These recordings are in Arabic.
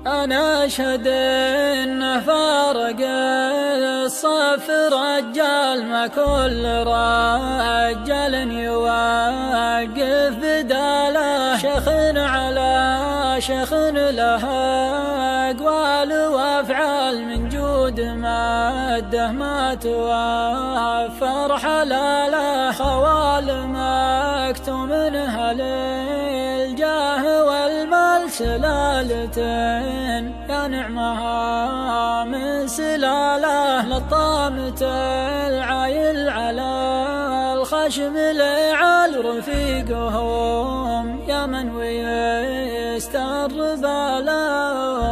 أنا أشهد إنه فارق الصف رجال، ما كل رجال يوقف بداله. شيخ على شيخ له أقوال وأفعال، من جود ماده ما توفر حلاله. خوال مكتوم منها للجاه والمال، سلالة يا نعمها من سلاله. لطامة العايل على الخشم لعال، رفيقهم يا من ويستر باله.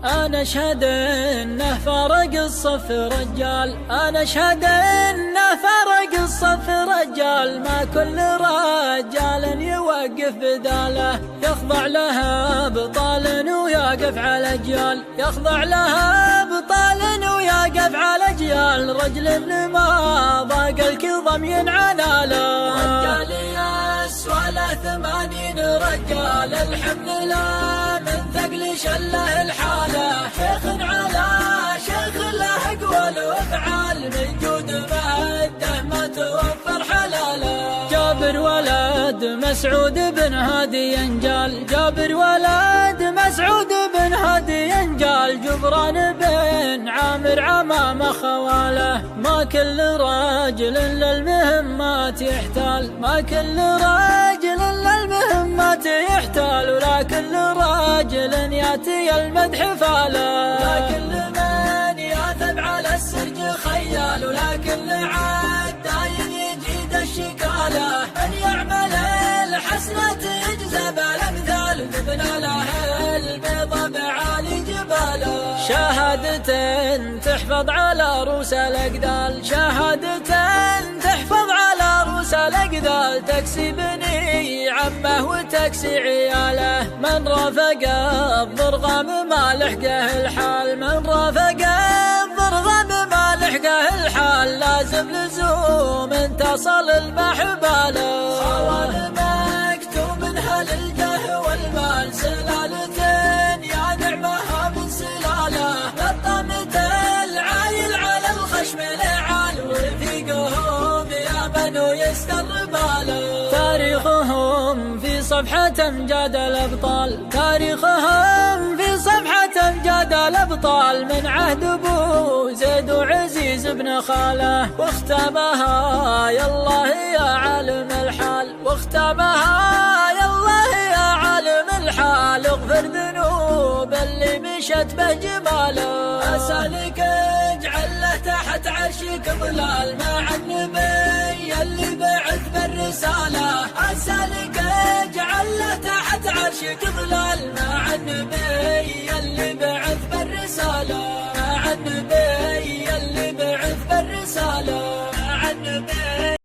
أنا أشهد إنه فرق الصف رجال، أنا أشهد إنه فرق الصف رجال، ما كل رجال يوقف بداله. يخضع لها بطال ويقف على أجيال، يخضع لها بطال ويقف على أجيال. رجل ما ضاق الكظم ينعناله، رجال يسوى له 80 رجال. الحمل لا من ثقل شله الحاله، شيخ على شيخ له أقوال وأفعال، من جود ماده ما توفر حلاله. جابر ولد مسعود بن هادي ينجال، جابر ولد مسعود بن هادي ينجال. جبران بن عامر عمام خواله، ما كل راجل للمهمات يحتال، ما كل راجل للمهمات يحتال. ولا كل راجل ياتي المدح فاله، لا كل من ياثب على السرج خيال. ولا كل عداين يجيد الشكاله، من يعمل الحسنة يجزى بالامثال. ذبنا له البيض بعالي جباله، شهادة تحفظ على رؤوس الأقدال، شهادة تحفظ على رؤوس الأقدال. تكسي بني عمه وتكسي عياله، من رافق الضرغم ما لحقه الحال، من رافق الضرغم ما لحقه الحال. لازم لزوم تصل المحباله، خوال مكتوم منها للجاه والمال. سلالة يا نعمها من سلاله، لطمت العايل على الخشم لعال. ورفيقهم يا منو يستر باله، تاريخهم في صفحة أمجاد الأبطال، تاريخهم في صفحة أمجاد الأبطال. من عهد أبو زيد وعزيز بن خاله، واختامها يا الله يا عالم الحال، واختامها يا الله يا عالم الحال. اغفر ذنوب اللي مشت بجماله، أسألك اجعل له تحت عرشك ظلال، مع النبي اللي بعث بالرسالة. أسألك اجعل له تحت عرشك ظلال، مع النبي اللي بعث بالرسالة، مع النبي اللي بعث بالرسالة، مع النبي